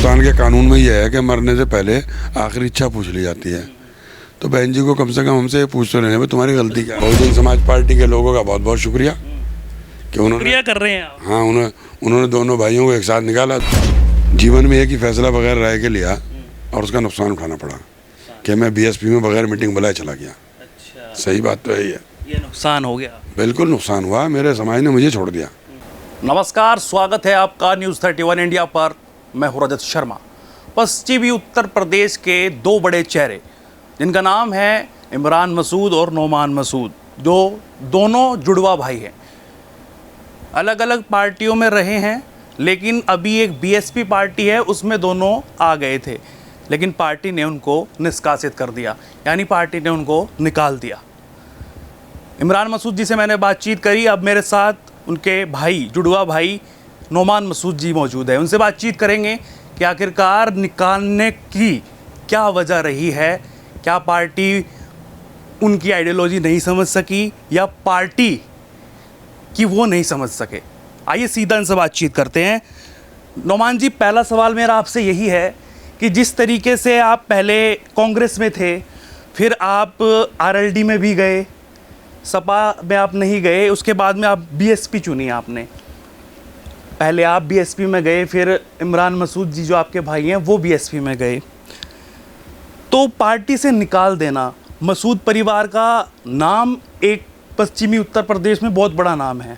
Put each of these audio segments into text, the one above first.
हिंदुस्तान के कानून में यह है कि मरने से पहले आखिरी इच्छा पूछ ली जाती है। तो बहन जी को कम से कम हमसे पूछ तो लेने में तुम्हारी गलती क्या है। बहुजन समाज पार्टी के लोगों का बहुत बहुत शुक्रिया कि उन्होंने कर रहे हैं आप। हाँ उन्होंने दोनों भाइयों को एक साथ निकाला। जीवन में एक ही फैसला बगैर राय के लिया और उसका नुकसान उठाना पड़ा कि मैं बीएसपी में बगैर मीटिंग बुलाए चला गया। अच्छा, सही बात तो यही है। ये नुकसान हो गया। बिल्कुल नुकसान हुआ, मेरे समाज ने मुझे छोड़ दिया। नमस्कार, स्वागत है आपका न्यूज़ 31 इंडिया पर। मैं हूं रजत शर्मा। पश्चिमी उत्तर प्रदेश के दो बड़े चेहरे जिनका नाम है इमरान मसूद और नोमान मसूद, जो दोनों जुड़वा भाई हैं, अलग अलग पार्टियों में रहे हैं, लेकिन अभी एक बीएसपी पार्टी है उसमें दोनों आ गए थे, लेकिन पार्टी ने उनको निष्कासित कर दिया, यानी पार्टी ने उनको निकाल दिया। इमरान मसूद जी से मैंने बातचीत करी। अब मेरे साथ उनके भाई, जुड़वा भाई नोमान मसूद जी मौजूद है। उनसे बातचीत करेंगे कि आखिरकार निकालने की क्या वजह रही है। क्या पार्टी उनकी आइडियोलॉजी नहीं समझ सकी या पार्टी कि वो नहीं समझ सके। आइए सीधा इनसे बातचीत करते हैं। नोमान जी, पहला सवाल मेरा आपसे यही है कि जिस तरीके से आप पहले कांग्रेस में थे, फिर आप आरएलडी में भी गए, सपा में आप नहीं गए, उसके बाद में आप बीएसपी चुनी आपने। पहले आप बीएसपी में गए, फिर इमरान मसूद जी जो आपके भाई हैं वो बीएसपी में गए। तो पार्टी से निकाल देना, मसूद परिवार का नाम एक पश्चिमी उत्तर प्रदेश में बहुत बड़ा नाम है।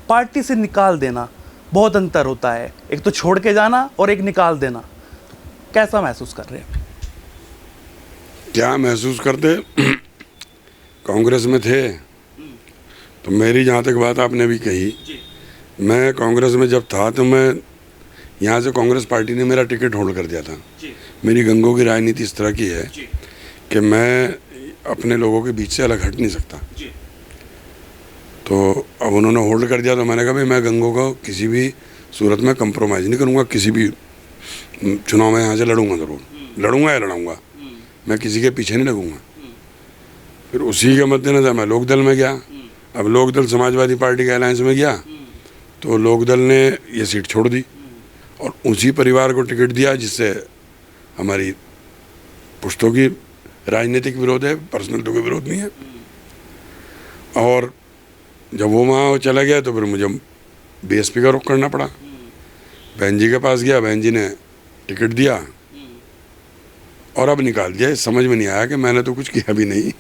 पार्टी से निकाल देना बहुत अंतर होता है, एक तो छोड़ के जाना और एक निकाल देना। कैसा महसूस कर रहे हैं? क्या महसूस करते? कांग्रेस में थे तो मेरी जहाँ तक बात आपने भी कही, मैं कांग्रेस में जब था तो मैं यहाँ से कांग्रेस पार्टी ने मेरा टिकट होल्ड कर दिया था। मेरी गंगों की राजनीति इस तरह की है कि मैं अपने लोगों के बीच से अलग हट नहीं सकता। तो अब उन्होंने होल्ड कर दिया तो मैंने कहा भाई मैं गंगों को किसी भी सूरत में कंप्रोमाइज़ नहीं करूँगा। किसी भी चुनाव में यहाँ से लड़ूंगा, ज़रूर लड़ूंगा या लड़ाऊँगा, मैं किसी के पीछे नहीं लगूँगा। फिर उसी के मद्देनज़र मैं लोकदल में गया। अब लोकदल समाजवादी पार्टी के अलायंस में गया तो लोकदल ने ये सीट छोड़ दी और उसी परिवार को टिकट दिया जिससे हमारी पुश्तों की राजनीतिक विरोध है, पर्सनल तो कोई विरोध नहीं है। और जब वो वहाँ चला गया तो फिर मुझे बीएसपी का रुख करना पड़ा। बहन जी के पास गया, बहन जी ने टिकट दिया और अब निकाल दिया। समझ में नहीं आया कि मैंने तो कुछ किया भी नहीं।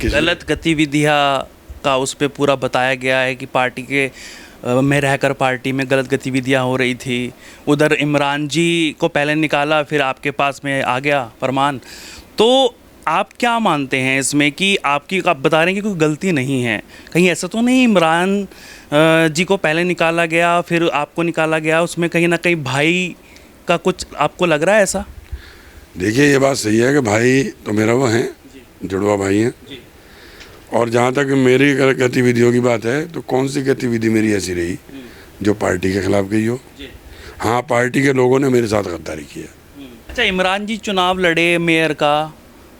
गलत गतिविधियाँ का उस पर पूरा बताया गया है कि पार्टी के में रहकर पार्टी में गलत गतिविधियां हो रही थी। उधर इमरान जी को पहले निकाला, फिर आपके पास में आ गया फरमान। तो आप क्या मानते हैं इसमें कि आप बता रहे हैं कि कोई गलती नहीं है, कहीं ऐसा तो नहीं इमरान जी को पहले निकाला गया फिर आपको निकाला गया, उसमें कहीं ना कहीं भाई का कुछ आपको लग रहा है ऐसा? देखिए, ये बात सही है कि भाई तो मेरा वो हैं, जुड़वा भाई हैं। और जहाँ तक मेरी गतिविधियों की बात है तो कौन सी गतिविधि मेरी ऐसी रही जो पार्टी के खिलाफ गई हो? हाँ, पार्टी के लोगों ने मेरे साथ गद्दारी की है। अच्छा, इमरान जी चुनाव लड़े, मेयर का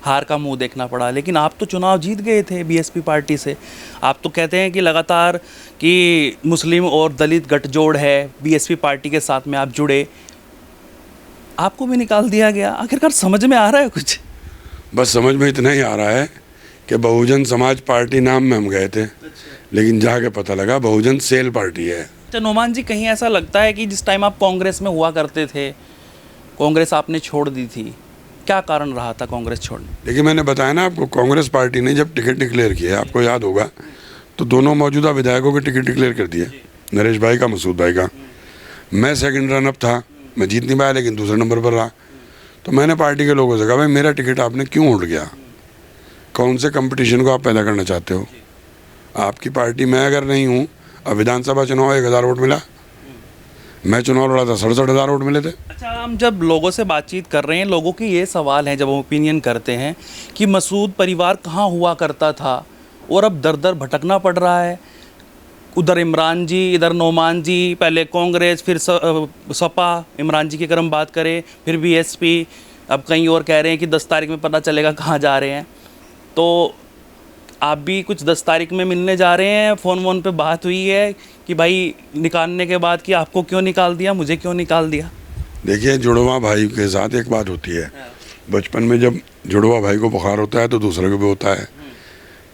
हार का मुंह देखना पड़ा, लेकिन आप तो चुनाव जीत गए थे बीएसपी पार्टी से। आप तो कहते हैं कि लगातार कि मुस्लिम और दलित गठजोड़ है, बीएसपी पार्टी के साथ में आप जुड़े, आपको भी निकाल दिया गया। आखिरकार समझ में आ रहा है कुछ? बस समझ में इतना ही आ रहा है कि बहुजन समाज पार्टी नाम में हम गए थे, लेकिन जाके पता लगा बहुजन सेल पार्टी है। अच्छा नोमान जी, कहीं ऐसा लगता है कि जिस टाइम आप कांग्रेस में हुआ करते थे, कांग्रेस आपने छोड़ दी थी, क्या कारण रहा था कांग्रेस छोड़ने? देखिए, मैंने बताया ना आपको, कांग्रेस पार्टी ने जब टिकट डिक्लेयर किया, आपको याद होगा, तो दोनों मौजूदा विधायकों के टिकट डिक्लेयर कर दिए, नरेश भाई का, मसूद भाई का। मैं सेकंड रनअप था, मैं जीत नहीं पाया लेकिन दूसरे नंबर पर रहा। तो मैंने पार्टी के लोगों से कहा भाई मेरा टिकट आपने क्यों होल्ड किया? कौन से कंपटीशन को आप पैदा करना चाहते हो? आपकी पार्टी में अगर नहीं हूँ, अब विधानसभा चुनाव 1000 वोट मिला, मैं चुनाव लड़ा था 67,000 वोट मिले थे। अच्छा, हम जब लोगों से बातचीत कर रहे हैं, लोगों की ये सवाल है जब हम ओपिनियन करते हैं कि मसूद परिवार कहाँ हुआ करता था और अब दर दर भटकना पड़ रहा है। उधर इमरान जी, इधर नोमान जी, पहले कांग्रेस, फिर सपा, इमरान जी की अगर हम बात करें, फिर बीएसपी, अब कहीं और कह रहे हैं कि 10 तारीख में पता चलेगा कहाँ जा रहे हैं। तो आप भी कुछ 10 तारीख में मिलने जा रहे हैं, फ़ोन पे बात हुई है कि भाई निकालने के बाद कि आपको क्यों निकाल दिया, मुझे क्यों निकाल दिया? देखिए, जुड़वा भाई के साथ एक बात होती है, बचपन में जब जुड़वा भाई को बुखार होता है तो दूसरे को भी होता है,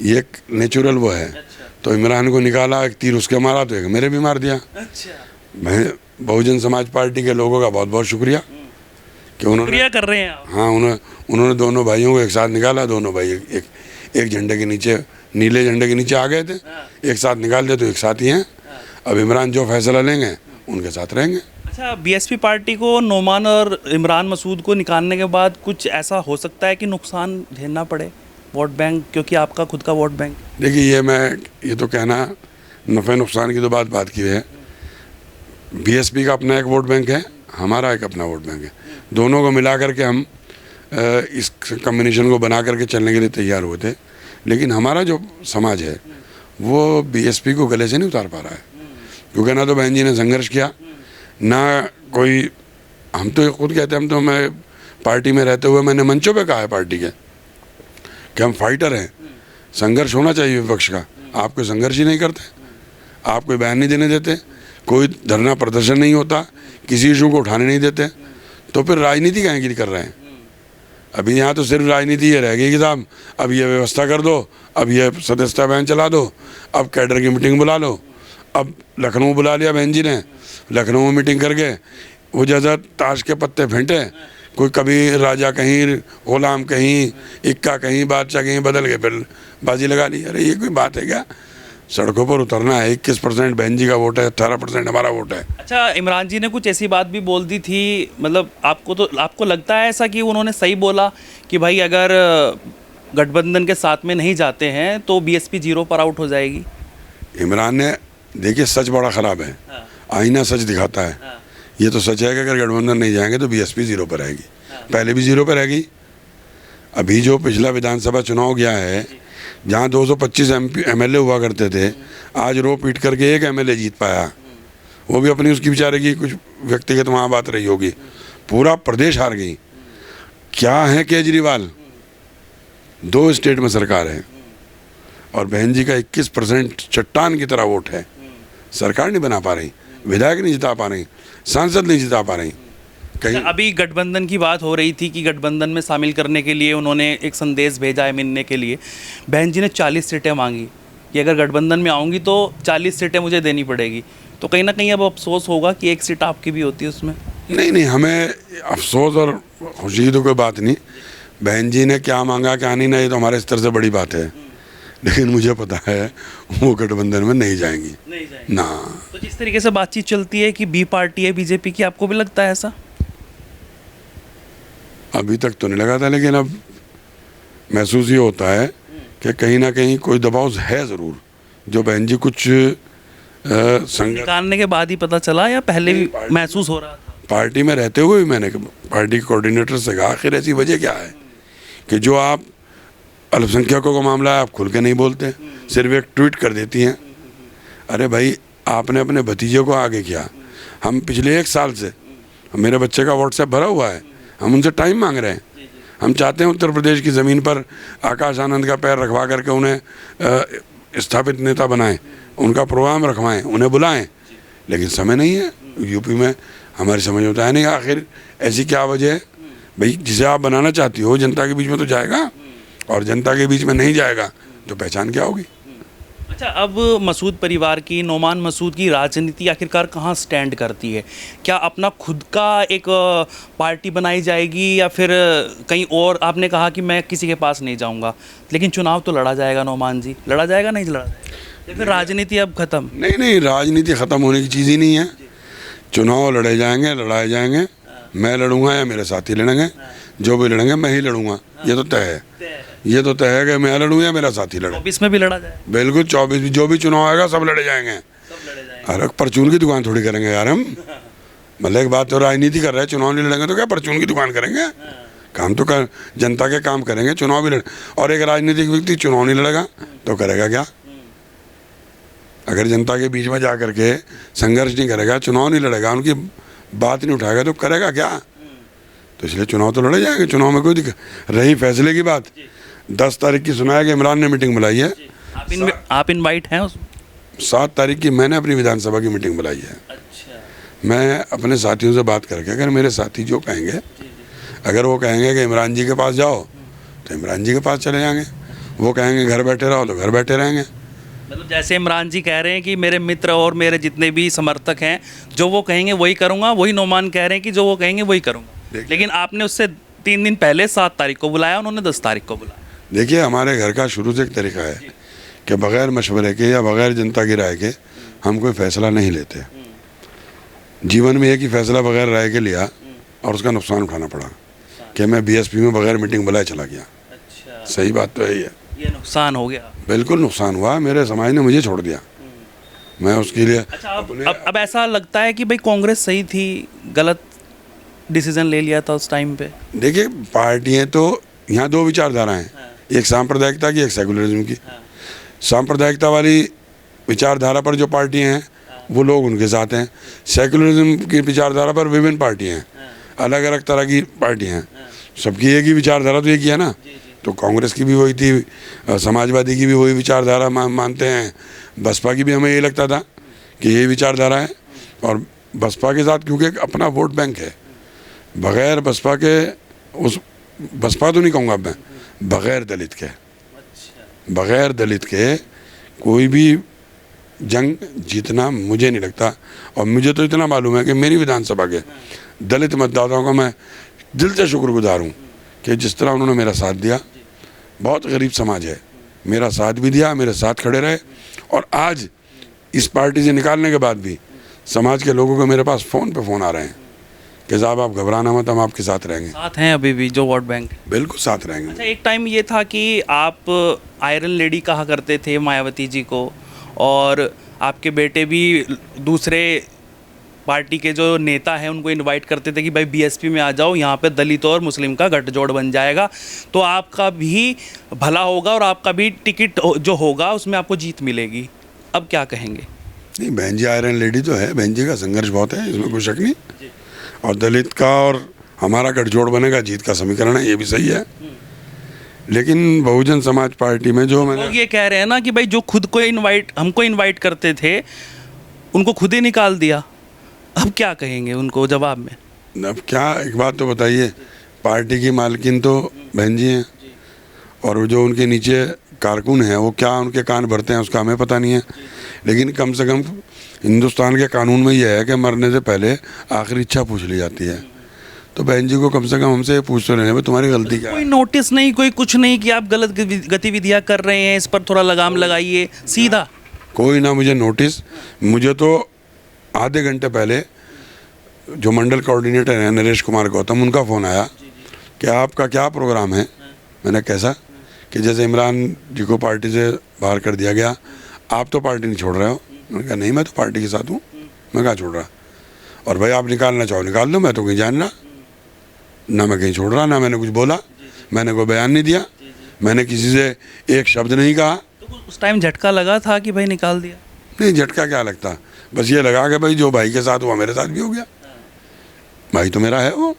ये एक नेचुरल वो है। तो इमरान को निकाला, एक तीर उसके मारा तो एक मेरे भी मार दिया। मैं बहुजन समाज पार्टी के लोगों का बहुत बहुत शुक्रिया कि उन्होंने कर रहे हैं आप। हाँ, उन्होंने दोनों भाइयों को एक साथ निकाला। दोनों भाई एक झंडे के नीचे, नीले झंडे के नीचे आ गए थे, एक साथ निकाल दिया तो एक साथ ही हैं। अब इमरान जो फैसला लेंगे उनके साथ रहेंगे। अच्छा, बीएसपी पार्टी को नोमान और इमरान मसूद को निकालने के बाद कुछ ऐसा हो सकता है कि नुकसान झेलना पड़े वोट बैंक, क्योंकि आपका खुद का वोट बैंक? देखिए, ये तो कहना नफ़े नुकसान की तो बात की है। बीएसपी का अपना एक वोट बैंक है, हमारा एक अपना वोट बैंक है। दोनों को मिला करके हम इस कम्बिनेशन को बना करके चलने के लिए तैयार हुए थे, लेकिन हमारा जो समाज है वो बीएसपी को गले से नहीं उतार पा रहा है, क्योंकि ना तो बहन जी ने संघर्ष किया, ना कोई, हम तो खुद कहते हैं, मैं पार्टी में रहते हुए मैंने मंचों पे कहा है पार्टी के कि हम फाइटर हैं, संघर्ष होना चाहिए विपक्ष का। आप कोई संघर्ष ही नहीं करते, आप कोई बयान नहीं देने देते, कोई धरना प्रदर्शन नहीं होता, किसी इशू को उठाने नहीं देते, तो फिर राजनीति काहे की कर रहे हैं? अभी यहाँ तो सिर्फ राजनीति ये रह गई कि साहब अब ये व्यवस्था कर दो, अब ये सदस्यता अभियान चला दो, अब कैडर की मीटिंग बुला लो। अब लखनऊ बुला लिया बहन जी ने, लखनऊ में मीटिंग करके वो जैसा ताश के पत्ते फेंटे, कोई कभी राजा कहीं, गुलाम कहीं, इक्का कहीं, बादशाह कहीं, बदल के फिर बाजी लगा ली। अरे ये कोई बात है क्या? सड़कों पर उतरना है। 21% बहन जी का वोट है, 18% हमारा वोट है। अच्छा, इमरान जी ने कुछ ऐसी बात भी बोल दी थी, मतलब आपको लगता है ऐसा कि उन्होंने सही बोला कि भाई अगर गठबंधन के साथ में नहीं जाते हैं तो बीएसपी 0 पर आउट हो जाएगी? इमरान ने, देखिए सच बड़ा ख़राब है, आईना सच दिखाता है। ये तो सच है कि अगर गठबंधन नहीं जाएंगे तो बीएसपी 0 पर रहेगी, पहले भी 0 पर रहेगी। अभी जो पिछला विधानसभा चुनाव गया है, जहाँ 225 एमएलए हुआ करते थे, आज रो पीट करके एक एमएलए जीत पाया, वो भी अपनी उसकी बेचारे की कुछ व्यक्तिगत वहाँ बात रही होगी, पूरा प्रदेश हार गई। क्या है केजरीवाल? 2 स्टेट में सरकार है और बहन जी का 21% चट्टान की तरह वोट है, सरकार नहीं बना पा रही, विधायक नहीं जिता पा रही, सांसद नहीं जिता पा रही। कहीं अभी गठबंधन की बात हो रही थी कि गठबंधन में शामिल करने के लिए उन्होंने एक संदेश भेजा है मिलने के लिए। बहन जी ने 40 सीटें मांगी कि अगर गठबंधन में आऊँगी तो 40 सीटें मुझे देनी पड़ेगी, तो कहीं ना कहीं अब अफसोस होगा कि एक सीट आपकी भी होती है उसमें? नहीं, हमें अफसोस और खुशी की तो कोई बात नहीं। बहन जी ने क्या मांगा क्या नहीं, ये तो हमारे स्तर से बड़ी बात है, लेकिन मुझे पता है वो गठबंधन में नहीं जाएंगी ना। तो जिस तरीके से बातचीत चलती है कि बी पार्टी है बीजेपी की, आपको भी लगता है ऐसा? अभी तक तो नहीं लगा था, लेकिन अब महसूस ये होता है कि कहीं ना कहीं कोई दबाव है ज़रूर, जो बहन जी कुछ निकालने के बाद ही पता चला या पहले भी महसूस हो रहा था? पार्टी में रहते हुए भी मैंने पार्टी के कोऑर्डिनेटर से कहा, आखिर ऐसी वजह क्या है कि जो आप अल्पसंख्यकों का मामला है आप खुल के नहीं बोलते, सिर्फ एक ट्वीट कर देती हैं। अरे भाई, आपने अपने भतीजे को आगे किया, हम पिछले 1 साल से, मेरे बच्चे का व्हाट्सएप भरा हुआ है, हम उनसे टाइम मांग रहे हैं। हम चाहते हैं उत्तर प्रदेश की ज़मीन पर आकाश आनंद का पैर रखवा करके उन्हें स्थापित नेता बनाएं, उनका प्रोग्राम रखवाएं, उन्हें बुलाएं, लेकिन समय नहीं है। यूपी में हमारी समझ में है नहीं, आखिर ऐसी क्या वजह है? भाई, जिसे आप बनाना चाहती हो जनता के बीच में तो जाएगा, और जनता के बीच में नहीं जाएगा तो पहचान क्या होगी? अच्छा, अब मसूद परिवार की, नोमान मसूद की राजनीति आखिरकार कहाँ स्टैंड करती है? क्या अपना खुद का एक पार्टी बनाई जाएगी या फिर कहीं और? आपने कहा कि मैं किसी के पास नहीं जाऊंगा, लेकिन चुनाव तो लड़ा जाएगा नोमान जी, लड़ा जाएगा नहीं लड़ा जाएगा? या फिर राजनीति अब खत्म? नहीं, राजनीति ख़त्म होने की चीज़ ही नहीं है। चुनाव लड़े जाएंगे, लड़ाए जाएंगे, मैं लड़ूंगा या मेरे साथी लड़ेंगे, जो भी लड़ेंगे मैं ही लड़ूंगा, ये तो तय है। ये तो तय है कि मैं लड़ूँ या मेरा साथी लड़े। 24 में भी लड़ा जाए? बिल्कुल, 24 भी, जो भी चुनाव आएगा सब लड़े जाएंगे। अरे परचून की दुकान थोड़ी करेंगे यार हम, मतलब एक बात तो राजनीति कर रहे हैं, चुनाव नहीं लड़ेंगे तो क्या परचून की दुकान करेंगे? काम तो कर, जनता के काम करेंगे, चुनाव भी लड़े। और एक राजनीतिक व्यक्ति चुनाव नहीं लड़ेगा तो करेगा क्या? अगर जनता के बीच में जा करके संघर्ष नहीं करेगा, चुनाव नहीं लड़ेगा, उनकी बात नहीं उठाएगा तो करेगा क्या? तो इसलिए चुनाव तो लड़े जाएंगे, चुनाव में कोई दिक्कत। रही फैसले की बात, 10 तारीख की सुना है कि इमरान ने मीटिंग बुलाई है। आप इनवाइट हैं उसमें? 7 तारीख की मैंने अपनी विधानसभा की मीटिंग बुलाई है। अच्छा। मैं अपने साथियों से बात करके, अगर मेरे साथी जो कहेंगे, अगर वो कहेंगे कि इमरान जी के पास जाओ तो इमरान जी के पास चले जाएंगे, वो कहेंगे घर बैठे रहो तो घर बैठे रहेंगे। मतलब जैसे इमरान जी कह रहे हैं कि मेरे मित्र और मेरे जितने भी समर्थक हैं जो वो कहेंगे वही करूंगा, वही नोमान कह रहे हैं कि जो वो कहेंगे वही करूंगा। लेकिन आपने उससे 3 दिन पहले 7 तारीख को बुलाया, उन्होंने 10 तारीख को बुलाया। देखिए, हमारे घर का शुरू से एक तरीका है कि बग़ैर मशवरे के या बग़ैर जनता की राय के हम कोई फ़ैसला नहीं लेते। जीवन में एक ही फ़ैसला बग़ैर राय के लिया और उसका नुकसान उठाना पड़ा कि मैं बीएसपी में बग़ैर मीटिंग बुलाए चला गया। अच्छा, सही बात तो यही है। ये नुकसान हो गया। बिल्कुल नुकसान हुआ, मेरे समाज ने मुझे छोड़ दिया, मैं उसके लिए। अच्छा, अब ऐसा लगता है कि भाई कांग्रेस सही थी, गलत डिसीजन ले लिया था उस टाइम पे? देखिए, पार्टियाँ तो यहाँ 2 विचारधाराएँ हैं, एक सांप्रदायिकता की, एक सेकुलरिज्म की। सांप्रदायिकता वाली विचारधारा पर जो पार्टियाँ हैं वो लोग उनके साथ हैं। सेकुलरिज्म की विचारधारा पर विभिन्न पार्टियाँ हैं, अलग अलग तरह की पार्टियाँ हैं, सबकी एक ही विचारधारा तो एक ही है ना। तो कांग्रेस की भी वही थी, समाजवादी की भी वही विचारधारा मानते हैं, बसपा की भी हमें ये लगता था कि यही विचारधारा है। और बसपा के साथ क्योंकि एक अपना वोट बैंक है, बग़ैर बसपा के, उस बसपा तो नहीं कहूँगा मैं, बग़ैर दलित के, बग़ैर दलित के कोई भी जंग जीतना मुझे नहीं लगता। और मुझे तो इतना मालूम है कि मेरी विधानसभा के दलित मतदाताओं का मैं दिल से शुक्रगुजार हूँ कि जिस तरह उन्होंने मेरा साथ दिया। बहुत गरीब समाज है, मेरा साथ भी दिया, मेरे साथ खड़े रहे। और आज इस पार्टी से निकालने के बाद भी समाज के लोगों को मेरे पास फ़ोन पे फ़ोन आ रहे हैं कि साहब आप घबराना मत, हम आपके साथ रहेंगे। साथ हैं अभी भी जो वोट बैंक? बिल्कुल साथ रहेंगे। अच्छा, एक टाइम ये था कि आप आयरन लेडी कहा करते थे मायावती जी को, और आपके बेटे भी दूसरे पार्टी के जो नेता हैं उनको इनवाइट करते थे कि भाई बीएसपी में आ जाओ, यहाँ पे दलित और मुस्लिम का गठजोड़ बन जाएगा तो आपका भी भला होगा और आपका भी टिकट जो होगा उसमें आपको जीत मिलेगी। अब क्या कहेंगे? नहीं, बहन जी आयरन लेडी तो है, बहन जी का संघर्ष बहुत है, इसमें कोई शक नहीं। और दलित का और हमारा गठजोड़ बनेगा, जीत का समीकरण है, ये भी सही है। लेकिन बहुजन समाज पार्टी में जो मैंने, लोग ये कह रहे हैं ना कि भाई जो खुद को हमको इनवाइट करते थे उनको खुद ही निकाल दिया। अब क्या कहेंगे उनको जवाब में? अब क्या, एक बात तो बताइए, पार्टी की मालकिन तो बहन जी हैं और जो उनके नीचे कारकुन हैं वो क्या उनके कान भरते हैं उसका हमें पता नहीं है। लेकिन कम से कम हिंदुस्तान के कानून में यह है कि मरने से पहले आखिरी इच्छा पूछ ली जाती है। तो बहन जी को कम से कम हमसे पूछ तो लेने में तुम्हारी गलती क्या है। कोई नोटिस नहीं, कोई कुछ नहीं कि आप गलत गतिविधियां कर रहे हैं, इस पर थोड़ा लगाम लगाइए, सीधा? कोई ना मुझे नोटिस, मुझे तो आधे घंटे पहले जो मंडल कोऑर्डिनेटर हैं नरेश कुमार गौतम, उनका फ़ोन आया कि आपका क्या प्रोग्राम है। मैंने कैसा कि जैसे इमरान जी को पार्टी से बाहर कर दिया गया, आप तो पार्टी नहीं छोड़ रहे हो। मैंने कहा नहीं, मैं तो पार्टी के साथ हूँ, मैं कहाँ छोड़ रहा। और भाई आप निकालना चाहो निकाल लो, मैं तो कहीं जानना ना, मैं कहीं छोड़ रहा ना, मैंने कुछ बोला, मैंने कोई बयान नहीं दिया, मैंने किसी से एक शब्द नहीं कहा। तो उस टाइम झटका लगा था कि भाई निकाल दिया? नहीं, झटका क्या लगता, बस ये लगा कि भाई जो भाई के साथ हुआ मेरे साथ भी हो गया, भाई तो मेरा है वो,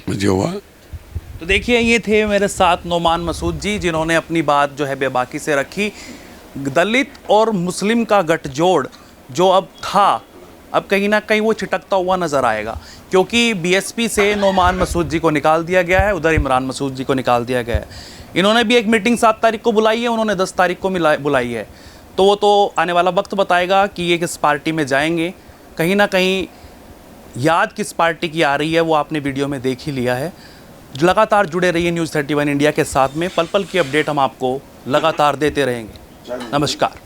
मुझे हुआ। तो देखिए, ये थे मेरे साथ नोमान मसूद जी, जिन्होंने अपनी बात जो है बेबाकी से रखी। दलित और मुस्लिम का गठजोड़ जो अब था, अब कहीं ना कहीं वो छिटकता हुआ नज़र आएगा, क्योंकि बीएसपी से नोमान मसूद जी को निकाल दिया गया है, उधर इमरान मसूद जी को निकाल दिया गया है। इन्होंने भी एक मीटिंग 7 तारीख को बुलाई है, उन्होंने 10 तारीख को बुलाई है। तो वो तो आने वाला वक्त बताएगा कि ये किस पार्टी में जाएंगे। कहीं ना कहीं याद किस पार्टी की आ रही है वो आपने वीडियो में देख ही लिया है। लगातार जुड़े रहिए न्यूज़ 31 इंडिया के साथ में, पल पल की अपडेट हम आपको लगातार देते रहेंगे। नमस्कार।